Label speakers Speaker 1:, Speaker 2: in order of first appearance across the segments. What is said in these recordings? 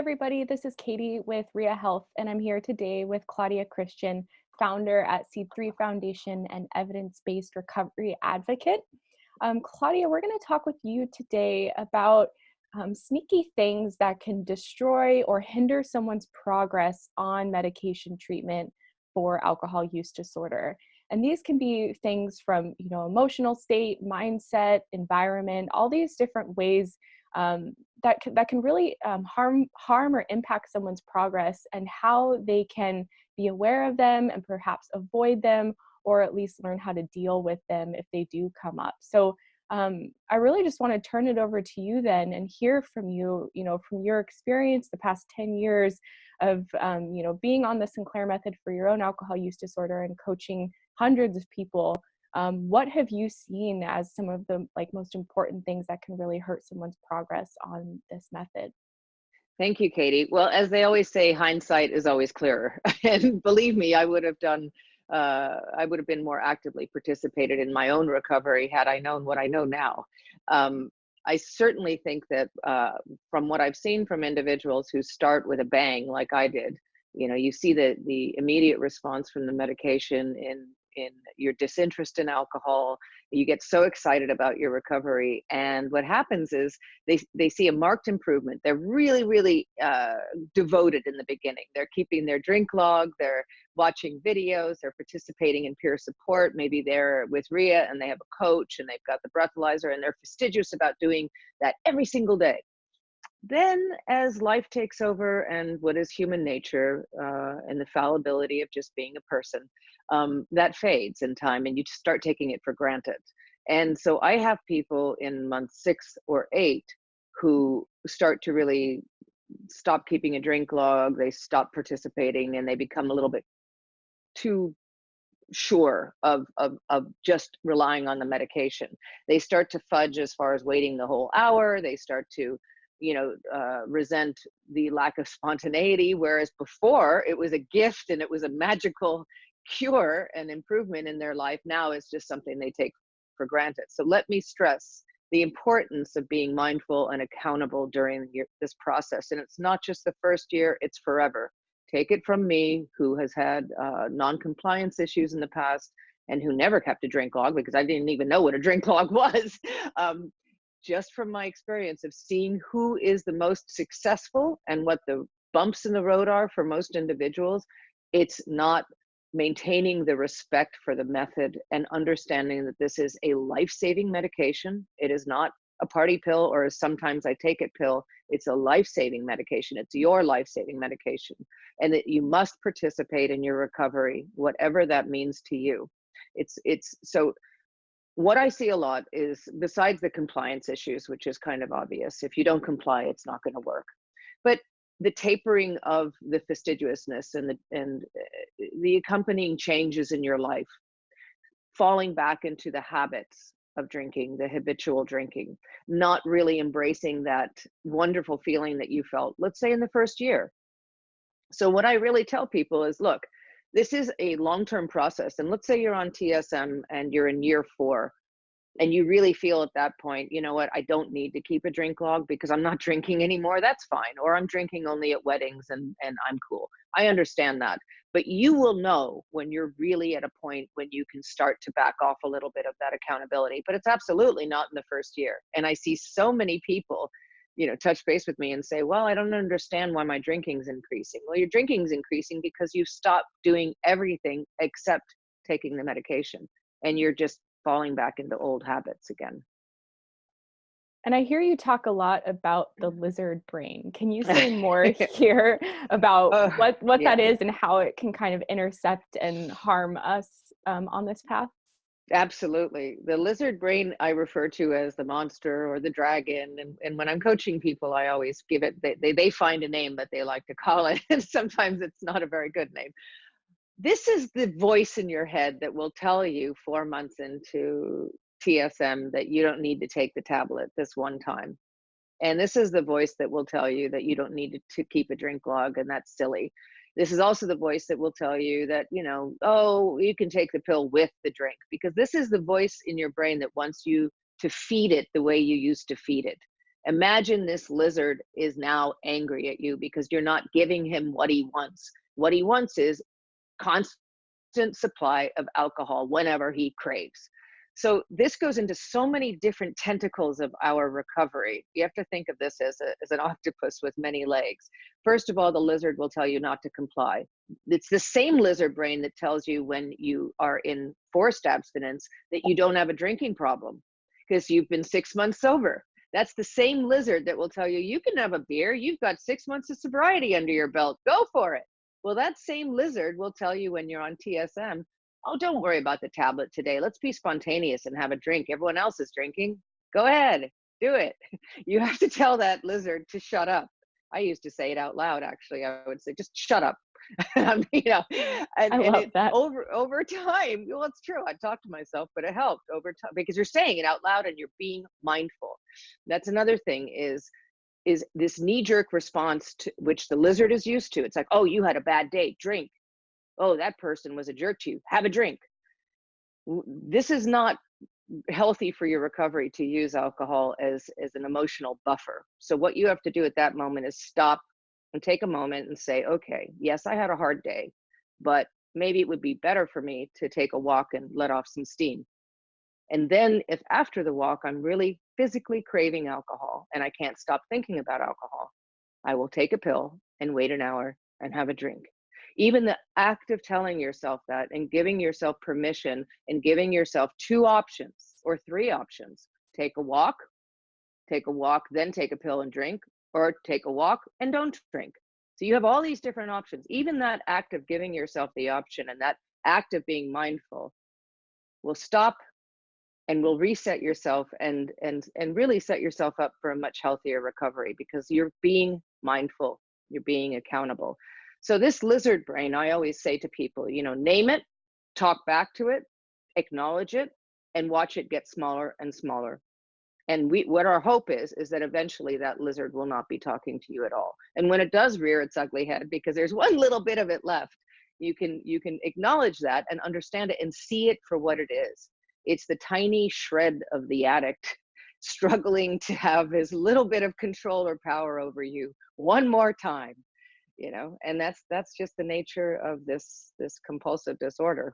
Speaker 1: everybody. This is Katie with Ria Health, and I'm here today with Claudia Christian, founder at C3 Foundation and evidence-based recovery advocate. Claudia, we're going to talk with you today about sneaky things that can destroy or hinder someone's progress on medication treatment for alcohol use disorder. And these can be things from, emotional state, mindset, environment, all these different ways that can really harm or impact someone's progress, and how they can be aware of them and perhaps avoid them, or at least learn how to deal with them if they do come up. So I really just want to turn it over to you then and hear from you, from your experience the past 10 years of, being on the Sinclair Method for your own alcohol use disorder and coaching hundreds of people. What have you seen as some of the most important things that can really hurt someone's progress on this method?
Speaker 2: Thank you, Katie. Well, as they always say, hindsight is always clearer. And believe me, I would have been more actively participated in my own recovery had I known what I know now. I certainly think that from what I've seen from individuals who start with a bang, like I did, you see the immediate response from the medication in your disinterest in alcohol. You get so excited about your recovery, and what happens is they see a marked improvement. They're really, really devoted in the beginning. They're keeping their drink log, they're watching videos, they're participating in peer support. Maybe they're with Ria and they have a coach and they've got the breathalyzer, and they're fastidious about doing that every single day. Then as life takes over and what is human nature and the fallibility of just being a person, that fades in time and you just start taking it for granted. And so I have people in month 6 or 8 who start to really stop keeping a drink log, they stop participating, and they become a little bit too sure of just relying on the medication. They start to fudge as far as waiting the whole hour. They start to resent the lack of spontaneity, whereas before it was a gift and it was a magical cure and improvement in their life. Now it's just something they take for granted. So let me stress the importance of being mindful and accountable during this process. And it's not just the first year, it's forever. Take it from me, who has had non-compliance issues in the past and who never kept a drink log because I didn't even know what a drink log was. Just from my experience of seeing who is the most successful and what the bumps in the road are for most individuals, it's not maintaining the respect for the method and understanding that this is a life-saving medication. It is not a party pill or a sometimes I take it pill. It's a life-saving medication. It's your life-saving medication, and that you must participate in your recovery, whatever that means to you. It's so what I see a lot is, besides the compliance issues, which is kind of obvious, if you don't comply, it's not going to work. But the tapering of the fastidiousness and the accompanying changes in your life, falling back into the habits of drinking, the habitual drinking, not really embracing that wonderful feeling that you felt, let's say in the first year. So what I really tell people is, look, this is a long-term process. And let's say you're on TSM and you're in year 4 and you really feel at that point, you know what, I don't need to keep a drink log because I'm not drinking anymore. That's fine. Or I'm drinking only at weddings and I'm cool. I understand that. But you will know when you're really at a point when you can start to back off a little bit of that accountability. But it's absolutely not in the first year. And I see so many people touch base with me and say, well, I don't understand why my drinking's increasing. Well, your drinking's increasing because you've stopped doing everything except taking the medication, and you're just falling back into old habits again.
Speaker 1: And I hear you talk a lot about the lizard brain. Can you say more here about what
Speaker 2: yeah.
Speaker 1: that is and how it can kind of intercept and harm us on this path?
Speaker 2: Absolutely. The lizard brain I refer to as the monster or the dragon. And when I'm coaching people, I always give it, they find a name that they like to call it. And sometimes it's not a very good name. This is the voice in your head that will tell you 4 months into TSM that you don't need to take the tablet this one time. And this is the voice that will tell you that you don't need to keep a drink log, and that's silly. This is also the voice that will tell you that, oh, you can take the pill with the drink, because this is the voice in your brain that wants you to feed it the way you used to feed it. Imagine this lizard is now angry at you because you're not giving him what he wants. What he wants is constant supply of alcohol whenever he craves. So this goes into so many different tentacles of our recovery. You have to think of this as an octopus with many legs. First of all, the lizard will tell you not to comply. It's the same lizard brain that tells you when you are in forced abstinence that you don't have a drinking problem because you've been 6 months sober. That's the same lizard that will tell you, you can have a beer. You've got 6 months of sobriety under your belt. Go for it. Well, that same lizard will tell you when you're on TSM, oh, don't worry about the tablet today. Let's be spontaneous and have a drink. Everyone else is drinking. Go ahead, do it. You have to tell that lizard to shut up. I used to say it out loud, actually. I would say, just shut up. You know,
Speaker 1: I love that.
Speaker 2: Over time, well, it's true. I talked to myself, but it helped over time because you're saying it out loud and you're being mindful. That's another thing is this knee-jerk response to which the lizard is used to. It's like, oh, you had a bad day, drink. Oh, that person was a jerk to you, have a drink. This is not healthy for your recovery to use alcohol as an emotional buffer. So what you have to do at that moment is stop and take a moment and say, okay, yes, I had a hard day, but maybe it would be better for me to take a walk and let off some steam. And then if after the walk, I'm really physically craving alcohol and I can't stop thinking about alcohol, I will take a pill and wait an hour and have a drink. Even the act of telling yourself that and giving yourself permission and giving yourself 2 options or 3 options, take a walk, then take a pill and drink, or take a walk and don't drink. So you have all these different options. Even that act of giving yourself the option and that act of being mindful will stop and will reset yourself and really set yourself up for a much healthier recovery because you're being mindful, you're being accountable. So this lizard brain, I always say to people, you know, name it, talk back to it, acknowledge it, and watch it get smaller and smaller. And what our hope is that eventually that lizard will not be talking to you at all. And when it does rear its ugly head, because there's one little bit of it left, you can acknowledge that and understand it and see it for what it is. It's the tiny shred of the addict struggling to have as little bit of control or power over you one more time, you know, and that's just the nature of this compulsive disorder.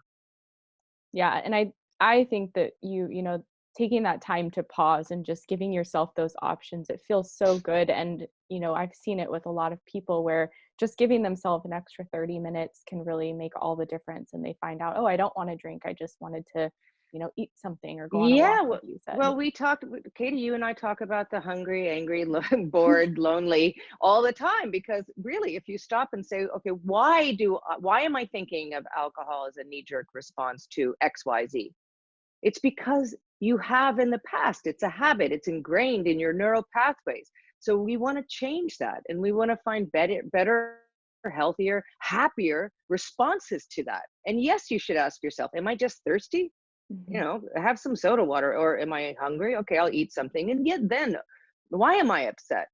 Speaker 1: Yeah, and I think that you know, taking that time to pause and just giving yourself those options, it feels so good. And you know, I've seen it with a lot of people where just giving themselves an extra 30 minutes can really make all the difference, and they find out, oh, I don't want to drink, I just wanted to, you know, eat something or go on a walk,
Speaker 2: Yeah,
Speaker 1: like you said.
Speaker 2: well, we talked, Katie, you and I talk about the hungry, angry, bored, lonely all the time because really, if you stop and say, okay, why am I thinking of alcohol as a knee-jerk response to XYZ? It's because you have in the past. It's a habit. It's ingrained in your neural pathways. So we want to change that, and we want to find better, healthier, happier responses to that. And yes, you should ask yourself, am I just thirsty? You
Speaker 1: Mhm.
Speaker 2: know, have some soda water. Or am I hungry? Okay, I'll eat something. And yet then, why am I upset?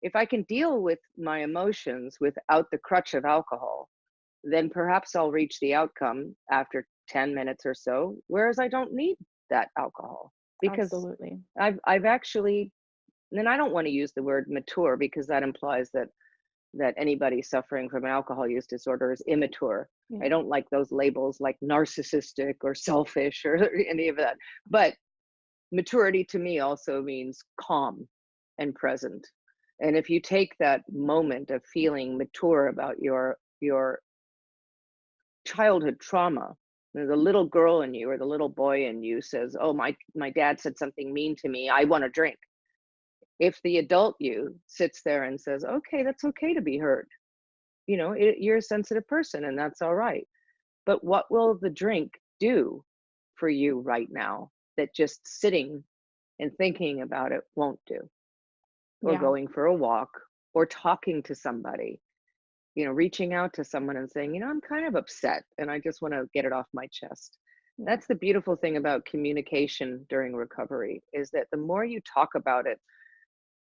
Speaker 2: If I can deal with my emotions without the crutch of alcohol, then perhaps I'll reach the outcome after 10 minutes or so, whereas I don't need that alcohol because
Speaker 1: Absolutely.
Speaker 2: I've actually, and I don't want to use the word mature because that implies that anybody suffering from an alcohol use disorder is immature. I
Speaker 1: Yeah.
Speaker 2: don't like those labels like narcissistic or selfish or any of that. But maturity to me also means calm and present. And if you take that moment of feeling mature about your childhood trauma, the little girl in you or the little boy in you says, oh, my dad said something mean to me, I want to drink. If the adult you sits there and says, okay, that's okay to be hurt, you know, you're a sensitive person and that's all right. But what will the drink do for you right now that just sitting and thinking about it won't do? Or
Speaker 1: Yeah.
Speaker 2: going for a walk or talking to somebody, you know, reaching out to someone and saying, you know, I'm kind of upset and I just want to get it off my chest.
Speaker 1: Yeah.
Speaker 2: That's the beautiful thing about communication during recovery is that the more you talk about it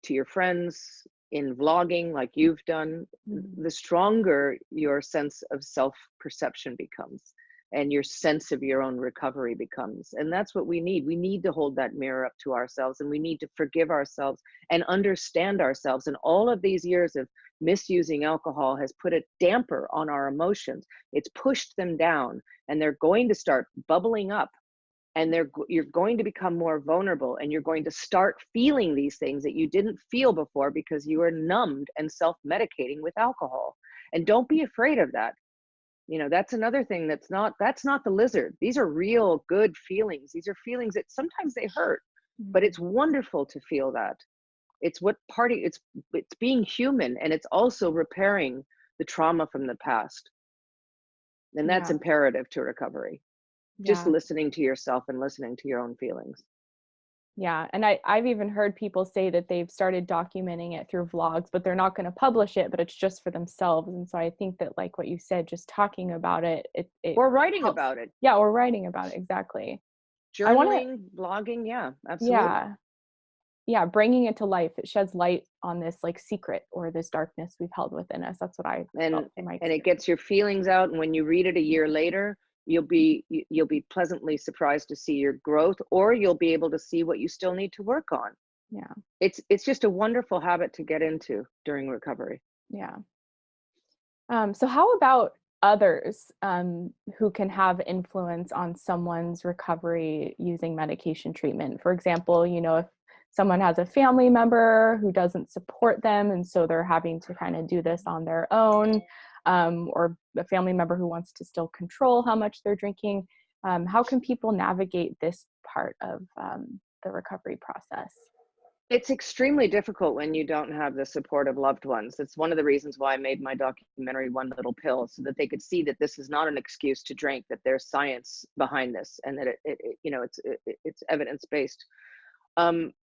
Speaker 2: to your friends in vlogging like you've done,
Speaker 1: Mhm.
Speaker 2: the stronger your sense of self perception becomes. and your sense of your own recovery becomes. And that's what we need. We need to hold that mirror up to ourselves, and we need to forgive ourselves and understand ourselves. And all of these years of misusing alcohol has put a damper on our emotions. It's pushed them down, and they're going to start bubbling up, and you're going to become more vulnerable, and you're going to start feeling these things that you didn't feel before because you were numbed and self-medicating with alcohol. And don't be afraid of that. You know, that's another thing that's not the lizard. These are real good feelings. These are feelings that sometimes they hurt, but it's wonderful to feel that. It's it's being human, and it's also repairing the trauma from the past. And that's imperative to recovery. Just
Speaker 1: Yeah.
Speaker 2: listening to yourself and listening to your own feelings.
Speaker 1: Yeah. And I've even heard people say that they've started documenting it through vlogs, but they're not going to publish it, but it's just for themselves. And so I think that, like what you said, just talking about it,
Speaker 2: or writing
Speaker 1: helps.
Speaker 2: about it.
Speaker 1: Yeah, or writing about it. Exactly.
Speaker 2: Journaling, blogging. Yeah, absolutely.
Speaker 1: Yeah, bringing it to life. It sheds light on this like secret or this darkness we've held within us. That's what I felt in my experience.
Speaker 2: And it gets your feelings out. And when you read it a year later, you'll be pleasantly surprised to see your growth, or you'll be able to see what you still need to work on.
Speaker 1: Yeah.
Speaker 2: It's just a wonderful habit to get into during recovery.
Speaker 1: Yeah. So how about others who can have influence on someone's recovery using medication treatment? For example, you know, if someone has a family member who doesn't support them, and so they're having to kind of do this on their own, or a family member who wants to still control how much they're drinking, how can people navigate this part of the recovery process?
Speaker 2: It's extremely difficult when you don't have the support of loved ones. It's one of the reasons why I made my documentary One Little Pill, so that they could see that this is not an excuse to drink, that there's science behind this, and that it's evidence-based.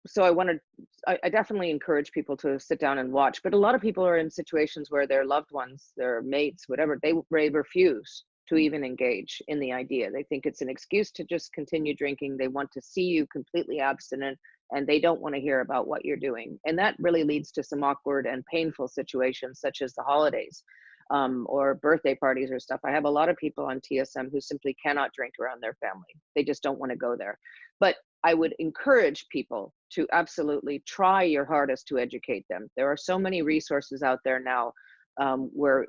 Speaker 2: So I definitely encourage people to sit down and watch, but a lot of people are in situations where their loved ones, their mates, whatever, they refuse to even engage in the idea. They think it's an excuse to just continue drinking. They want to see you completely abstinent, and they don't want to hear about what you're doing. And that really leads to some awkward and painful situations, such as the holidays, or birthday parties or stuff. I have a lot of people on TSM who simply cannot drink around their family. They just don't want to go there. But I would encourage people to absolutely try your hardest to educate them. There are so many resources out there now, where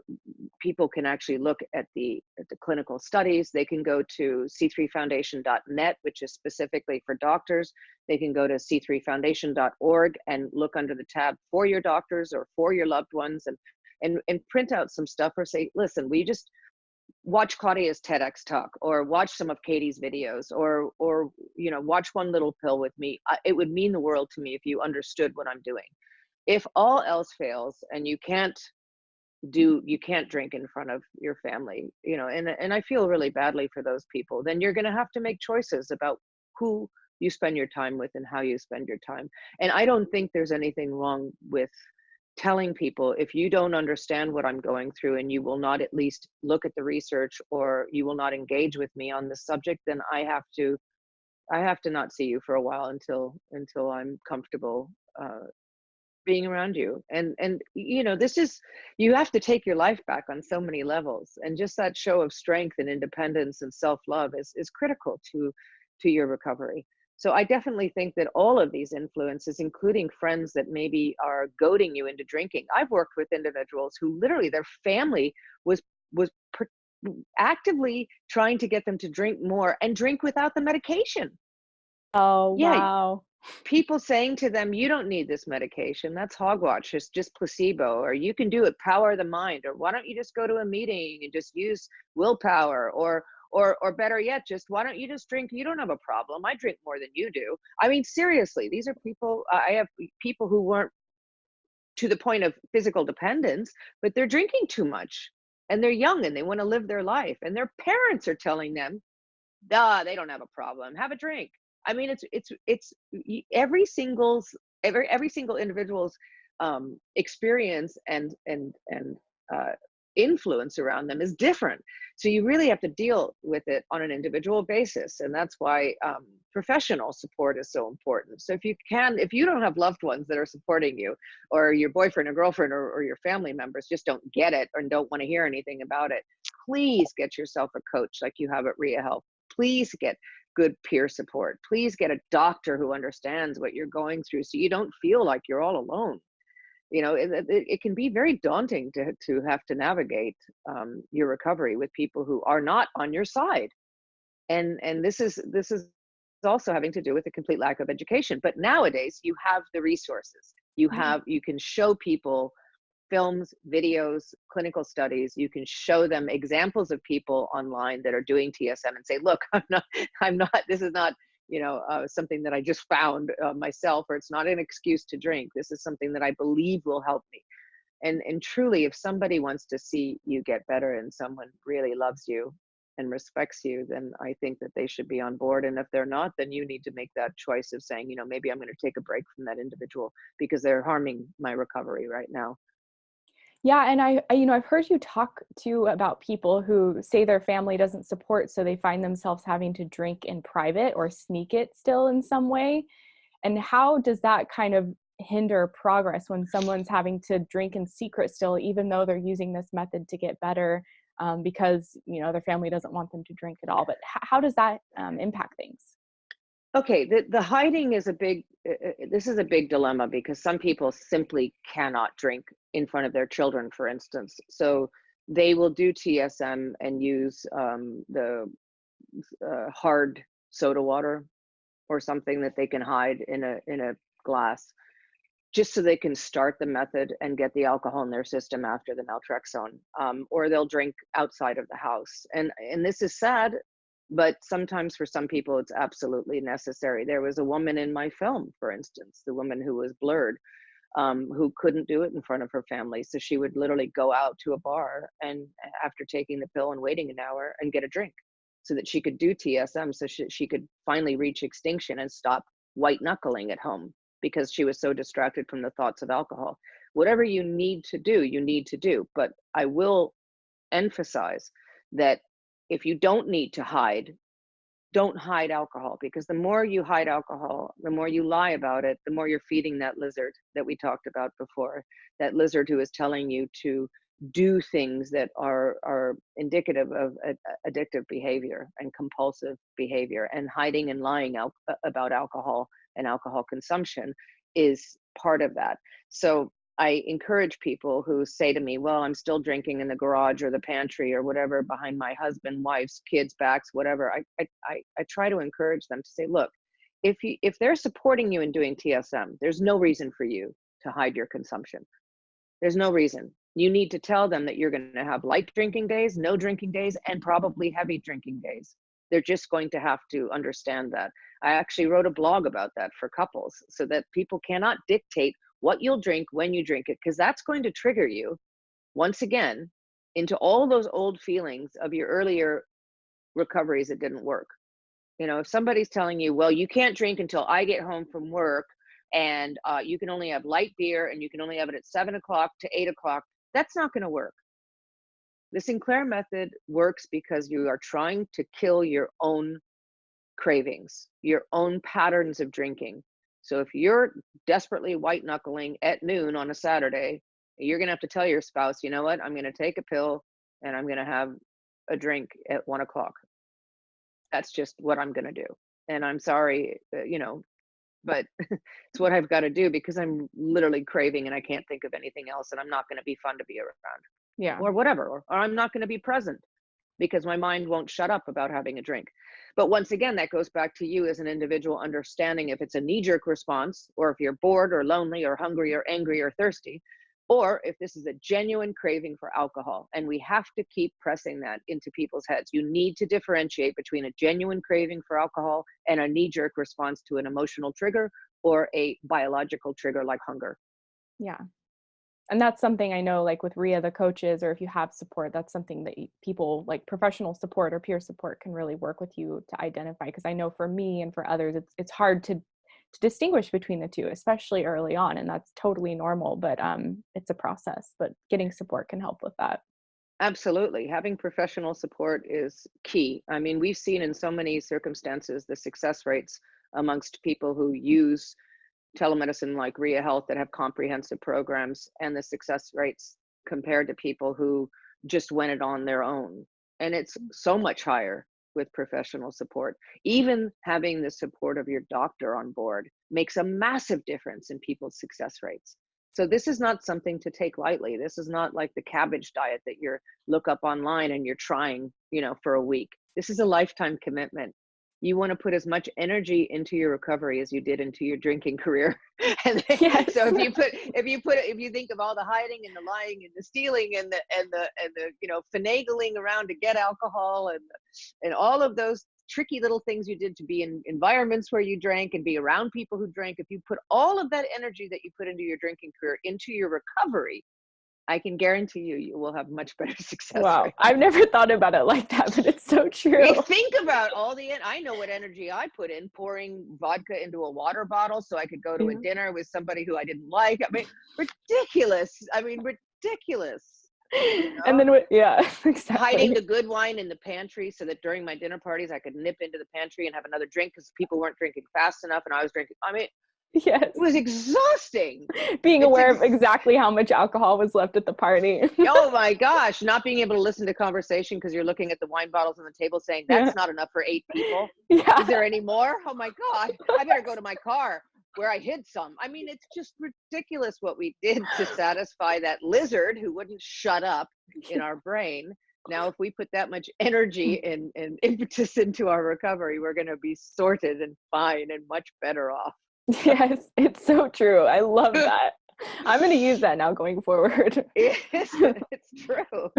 Speaker 2: people can actually look at the clinical studies. They can go to c3foundation.net, which is specifically for doctors. They can go to c3foundation.org and look under the tab for your doctors or for your loved ones, and print out some stuff, or say, listen, we just watch Claudia's TEDx talk, or watch some of Katie's videos, or you know, watch One Little Pill with me. It would mean the world to me if you understood what I'm doing. If all else fails and you can't drink in front of your family, you know, and I feel really badly for those people, then you're going to have to make choices about who you spend your time with and how you spend your time. And I don't think there's anything wrong with telling people, if you don't understand what I'm going through and you will not at least look at the research, or you will not engage with me on this subject, then I have to not see you for a while until I'm comfortable being around you. And you know, you have to take your life back on so many levels, and just that show of strength and independence and self-love is critical to your recovery. So I definitely think that all of these influences, including friends that maybe are goading you into drinking. I've worked with individuals who literally their family was actively trying to get them to drink more and drink without the medication.
Speaker 1: Oh,
Speaker 2: Yeah,
Speaker 1: wow.
Speaker 2: people saying to them, you don't need this medication, that's hogwash, it's just placebo, or you can do it, power the mind, or why don't you just go to a meeting and just use willpower, or better yet, just why don't you just drink, you don't have a problem, I drink more than you do. I mean, seriously, these are people, I have people who weren't to the point of physical dependence, but they're drinking too much, and they're young and they want to live their life, and their parents are telling them, they don't have a problem, have a drink. I mean, it's every single individual's experience and influence around them is different. So you really have to deal with it on an individual basis, and that's why professional support is so important. So if you don't have loved ones that are supporting you, or your boyfriend or girlfriend or your family members just don't get it or don't want to hear anything about it, please get yourself a coach like you have at Ria Health. Please get good peer support. Please get a doctor who understands what you're going through so you don't feel like you're all alone. You know, it can be very daunting to have to navigate your recovery with people who are not on your side. And this is also having to do with a complete lack of education. But nowadays you have the resources.
Speaker 1: Yeah.
Speaker 2: You can show people films, videos, clinical studies. You can show them examples of people online that are doing TSM and say, look, I'm not, this is not, something that I just found myself, or it's not an excuse to drink. This is something that I believe will help me. And truly, if somebody wants to see you get better and someone really loves you and respects you, then I think that they should be on board. And if they're not, then you need to make that choice of saying, maybe I'm going to take a break from that individual because they're harming my recovery right now.
Speaker 1: Yeah, and I've heard you talk too about people who say their family doesn't support, so they find themselves having to drink in private or sneak it still in some way. And how does that kind of hinder progress when someone's having to drink in secret still, even though they're using this method to get better, because their family doesn't want them to drink at all? But how does that impact things?
Speaker 2: Okay, the hiding is this is a big dilemma because some people simply cannot drink in front of their children, for instance. So they will do TSM and use the hard soda water or something that they can hide in a glass, just so they can start the method and get the alcohol in their system after the naltrexone, or they'll drink outside of the house. And this is sad, but sometimes for some people it's absolutely necessary. There was a woman in my film, for instance, the woman who was blurred, who couldn't do it in front of her family. So she would literally go out to a bar and after taking the pill and waiting an hour and get a drink so that she could do TSM, so she could finally reach extinction and stop white knuckling at home because she was so distracted from the thoughts of alcohol. Whatever you need to do, you need to do. But I will emphasize that if you don't need to hide, don't hide alcohol, because the more you hide alcohol, the more you lie about it, the more you're feeding that lizard that we talked about before, that lizard who is telling you to do things that are indicative of addictive behavior and compulsive behavior. And hiding and lying about alcohol and alcohol consumption is part of that. So I encourage people who say to me, well, I'm still drinking in the garage or the pantry or whatever, behind my husband, wife's, kids' backs, whatever. I try to encourage them to say, look, if they're supporting you in doing TSM, there's no reason for you to hide your consumption. There's no reason. You need to tell them that you're going to have light drinking days, no drinking days, and probably heavy drinking days. They're just going to have to understand that. I actually wrote a blog about that for couples so that people cannot dictate what you'll drink when you drink it, because that's going to trigger you once again into all those old feelings of your earlier recoveries that didn't work. If somebody's telling you, well, you can't drink until I get home from work, and you can only have light beer and you can only have it at 7 o'clock to 8 o'clock, that's not going to work. The Sinclair method works because you are trying to kill your own cravings, your own patterns of drinking. So if you're desperately white knuckling at noon on a Saturday, you're going to have to tell your spouse, you know what, I'm going to take a pill and I'm going to have a drink at 1 o'clock. That's just what I'm going to do. And I'm sorry, but it's what I've got to do because I'm literally craving and I can't think of anything else, and I'm not going to be fun to be around.
Speaker 1: Yeah.
Speaker 2: Or whatever, or I'm not going to be present because my mind won't shut up about having a drink. But once again, that goes back to you as an individual understanding if it's a knee-jerk response, or if you're bored or lonely or hungry or angry or thirsty, or if this is a genuine craving for alcohol. And we have to keep pressing that into people's heads. You need to differentiate between a genuine craving for alcohol and a knee-jerk response to an emotional trigger or a biological trigger like hunger.
Speaker 1: Yeah. And that's something I know, like with Ria, the coaches, or if you have support, that's something that people like professional support or peer support can really work with you to identify. Because I know for me and for others, it's hard to distinguish between the two, especially early on, and that's totally normal. But it's a process. But getting support can help with that.
Speaker 2: Absolutely. Having professional support is key. I mean, we've seen in so many circumstances the success rates amongst people who use telemedicine like Ria Health that have comprehensive programs, and the success rates compared to people who just went it on their own. And it's so much higher with professional support. Even having the support of your doctor on board makes a massive difference in people's success rates. So this is not something to take lightly. This is not like the cabbage diet that you look up online and you're trying, for a week. This is a lifetime commitment. You want to put as much energy into your recovery as you did into your drinking career. And
Speaker 1: Yes.
Speaker 2: so if you think of all the hiding and the lying and the stealing and the finagling around to get alcohol and all of those tricky little things you did to be in environments where you drank and be around people who drank, if you put all of that energy that you put into your drinking career into your recovery, I can guarantee you will have much better success
Speaker 1: Wow.
Speaker 2: rate.
Speaker 1: I've never thought about it like that, but it's so true.
Speaker 2: Think about I know what energy I put in pouring vodka into a water bottle so I could go to a
Speaker 1: Yeah.
Speaker 2: dinner with somebody who I didn't like. I mean, ridiculous. Ridiculous.
Speaker 1: And then, yeah, exactly.
Speaker 2: Hiding the good wine in the pantry so that during my dinner parties, I could nip into the pantry and have another drink because people weren't drinking fast enough and I was drinking.
Speaker 1: Yes.
Speaker 2: It was exhausting.
Speaker 1: Being aware of exactly how much alcohol was left at the party.
Speaker 2: Oh my gosh, not being able to listen to conversation because you're looking at the wine bottles on the table saying, that's not enough for 8 people.
Speaker 1: Yeah.
Speaker 2: Is there any more? Oh my God, I better go to my car where I hid some. It's just ridiculous what we did to satisfy that lizard who wouldn't shut up in our brain. Now, if we put that much energy and impetus into our recovery, we're going to be sorted and fine and much better off.
Speaker 1: Yes, it's so true. I love that. I'm going to use that now going forward.
Speaker 2: It's true.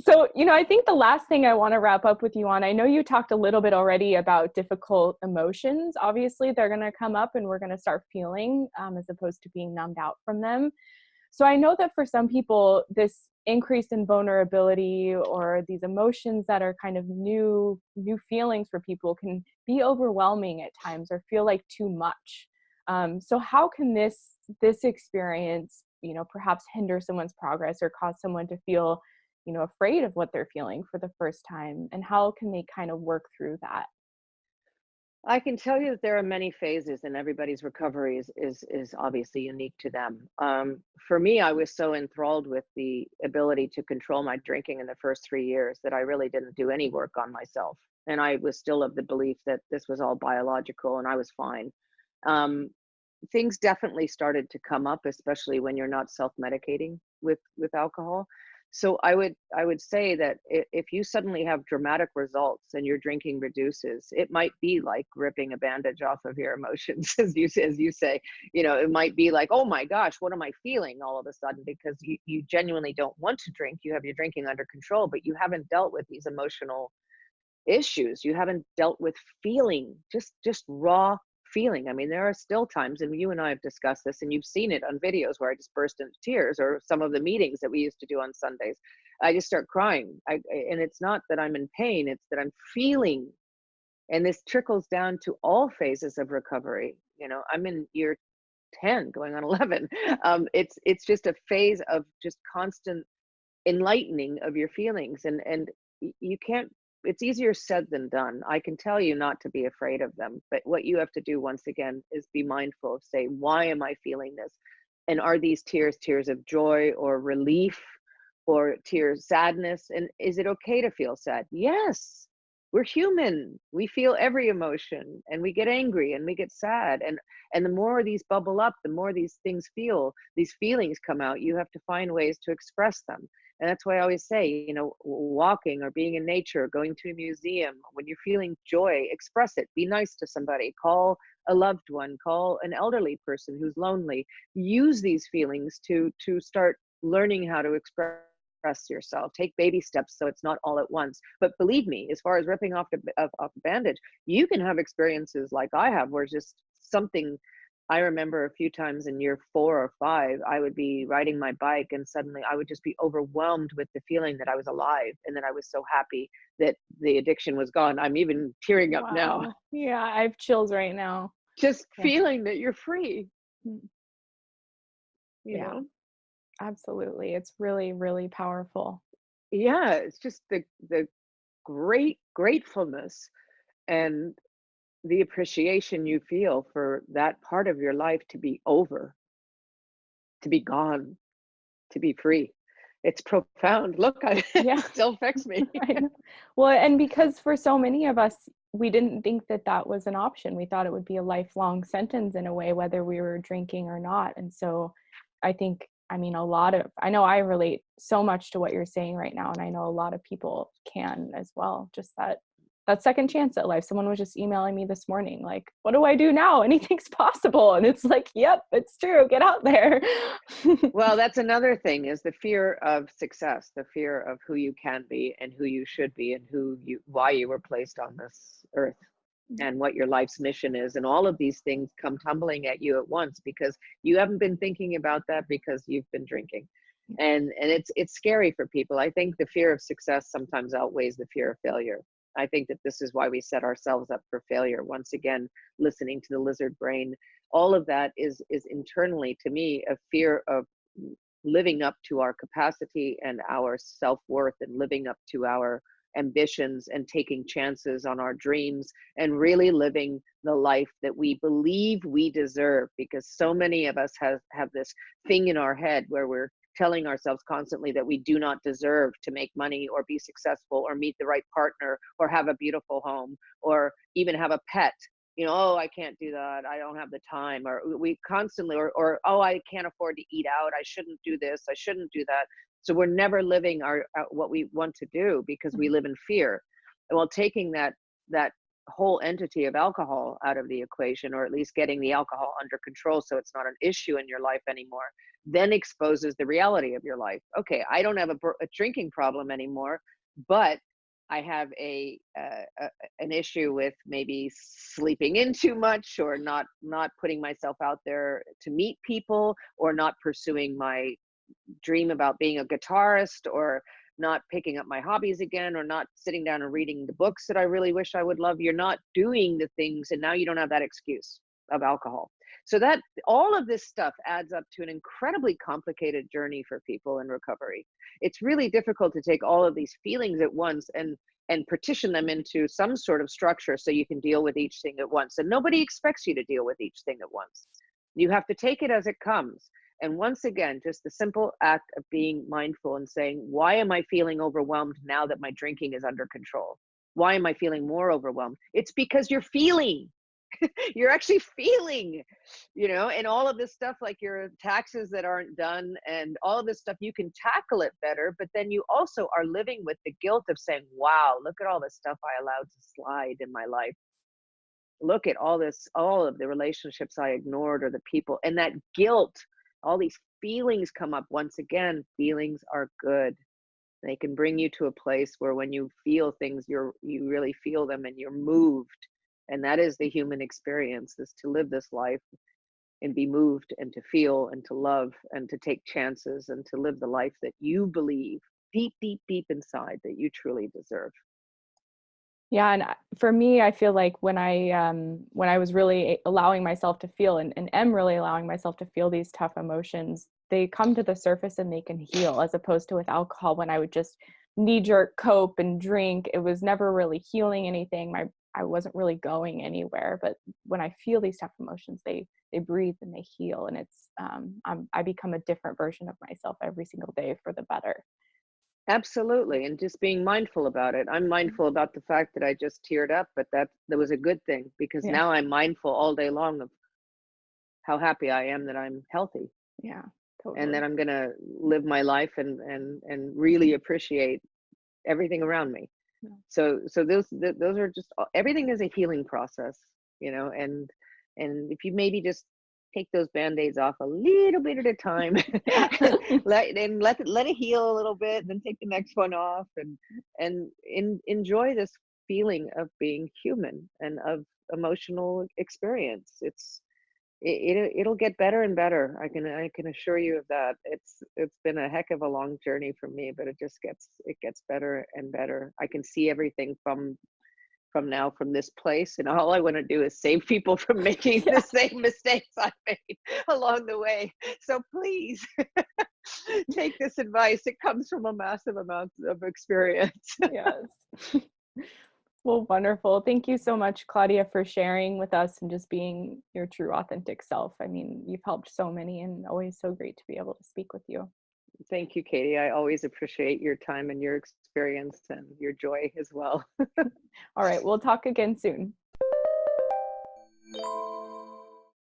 Speaker 1: So, I think the last thing I want to wrap up with you on, I know you talked a little bit already about difficult emotions. Obviously, they're going to come up and we're going to start feeling as opposed to being numbed out from them. So I know that for some people, this increase in vulnerability or these emotions that are kind of new feelings for people can be overwhelming at times or feel like too much. So how can this experience, perhaps hinder someone's progress or cause someone to feel, afraid of what they're feeling for the first time? And how can they kind of work through that?
Speaker 2: I can tell you that there are many phases and everybody's recovery is obviously unique to them. For me, I was so enthralled with the ability to control my drinking in the first 3 years that I really didn't do any work on myself. And I was still of the belief that this was all biological and I was fine. Things definitely started to come up, especially when you're not self-medicating with alcohol. So I would say that if you suddenly have dramatic results and your drinking reduces, it might be like ripping a bandage off of your emotions, as you say. It might be like, oh my gosh, what am I feeling all of a sudden? Because you genuinely don't want to drink. You have your drinking under control, but you haven't dealt with these emotional issues. You haven't dealt with feeling, just raw feeling. There are still times, and you and I have discussed this, and you've seen it on videos where I just burst into tears, or some of the meetings that we used to do on Sundays. I just start crying. And it's not that I'm in pain, it's that I'm feeling. And this trickles down to all phases of recovery. I'm in year 10 going on 11. It's just a phase of just constant enlightening of your feelings, and you can't, it's easier said than done. I can tell you not to be afraid of them, but what you have to do once again is be mindful of, say, why am I feeling this? And are these tears of joy or relief, or tears sadness? And is it okay to feel sad? Yes, we're human. We feel every emotion, and we get angry and we get sad, and the more these bubble up, the more these feelings come out. You have to find ways to express them. And that's why I always say, walking or being in nature, going to a museum, when you're feeling joy, express it. Be nice to somebody. Call a loved one. Call an elderly person who's lonely. Use these feelings to start learning how to express yourself. Take baby steps so it's not all at once. But believe me, as far as ripping off the bandage, you can have experiences like I have, where just something. I remember a few times in year 4 or 5, I would be riding my bike and suddenly I would just be overwhelmed with the feeling that I was alive and that I was so happy that the addiction was gone. I'm even tearing up now.
Speaker 1: Yeah, I have chills right now.
Speaker 2: Just feeling that you're free. You know?
Speaker 1: Absolutely. It's really, really powerful.
Speaker 2: Yeah, it's just the great gratefulness and the appreciation you feel for that part of your life to be over, to be gone, to be free. It's profound. Look, it
Speaker 1: Yeah.
Speaker 2: still affects me.
Speaker 1: I know. Well, and because for so many of us, we didn't think that that was an option. We thought it would be a lifelong sentence in a way, whether we were drinking or not. And so I think, I mean, I know I relate so much to what you're saying right now. And I know a lot of people can as well. Just that second chance at life. Someone was just emailing me this morning, like, what do I do now? Anything's possible. And it's like, yep, it's true. Get out there.
Speaker 2: Well, that's another thing, is the fear of success, the fear of who you can be and who you should be and why you were placed on this earth and what your life's mission is. And all of these things come tumbling at you at once because you haven't been thinking about that because you've been drinking. And it's scary for people. I think the fear of success sometimes outweighs the fear of failure. I think that this is why we set ourselves up for failure. Once again, listening to the lizard brain, all of that is internally, to me, a fear of living up to our capacity and our self-worth, and living up to our ambitions and taking chances on our dreams and really living the life that we believe we deserve. Because so many of us have this thing in our head where we're telling ourselves constantly that we do not deserve to make money or be successful or meet the right partner or have a beautiful home or even have a pet. Oh, I can't do that, I don't have the time. Or we constantly, or oh, I can't afford to eat out, I shouldn't do this, I shouldn't do that. So we're never living what we want to do because we live in fear. And while taking that whole entity of alcohol out of the equation, or at least getting the alcohol under control so it's not an issue in your life anymore, then exposes the reality of your life. Okay, I don't have a drinking problem anymore, but I have an issue with maybe sleeping in too much, or not putting myself out there to meet people, or not pursuing my dream about being a guitarist, or not picking up my hobbies again, or not sitting down and reading the books that I really wish I would love. You're not doing the things, and now you don't have that excuse of alcohol. So that all of this stuff adds up to an incredibly complicated journey for people in recovery. It's really difficult to take all of these feelings at once and partition them into some sort of structure so you can deal with each thing at once. And nobody expects you to deal with each thing at once. You have to take it as it comes. And once again, just the simple act of being mindful and saying, why am I feeling overwhelmed now that my drinking is under control? Why am I feeling more overwhelmed? It's because you're feeling. You're actually feeling, and all of this stuff, like your taxes that aren't done and all of this stuff, you can tackle it better. But then you also are living with the guilt of saying, wow, look at all this stuff I allowed to slide in my life. Look at all of the relationships I ignored, or the people, and that guilt, all these feelings come up. Once again, feelings are good. They can bring you to a place where when you feel things, you really feel them and you're moved. And that is the human experience, is to live this life and be moved and to feel and to love and to take chances and to live the life that you believe deep, deep, deep inside that you truly deserve.
Speaker 1: Yeah, and for me, I feel like when I was really allowing myself to feel, and am really allowing myself to feel these tough emotions, they come to the surface and they can heal, as opposed to with alcohol, when I would just knee-jerk cope and drink. It was never really healing anything. I wasn't really going anywhere. But when I feel these tough emotions, they breathe and they heal, and it's I become a different version of myself every single day for the better.
Speaker 2: Absolutely. And just being mindful about it. I'm mindful about the fact that I just teared up, but that was a good thing, because
Speaker 1: Yeah,
Speaker 2: now I'm mindful all day long of how happy I am that I'm healthy,
Speaker 1: yeah,
Speaker 2: and
Speaker 1: totally.
Speaker 2: that I'm going to live my life and really appreciate everything around me.
Speaker 1: Yeah.
Speaker 2: So those are just, everything is a healing process, and if you maybe just take those band-aids off a little bit at a time,
Speaker 1: Yeah.
Speaker 2: let it heal a little bit, and then take the next one off, and enjoy this feeling of being human and of emotional experience. It'll get better and better. I can assure you of that. It's been a heck of a long journey for me, but it gets better and better. I can see everything from this place, and all I want to do is save people from making the
Speaker 1: Yeah.
Speaker 2: same mistakes I made along the way. So please take this advice. It comes from a massive amount of experience.
Speaker 1: Yes. Well, wonderful. Thank you so much, Claudia, for sharing with us and just being your true, authentic self. I mean, you've helped so many, and always so great to be able to speak with you.
Speaker 2: Thank you, Katie. I always appreciate your time and your experience and your joy as well.
Speaker 1: All right, we'll talk again soon.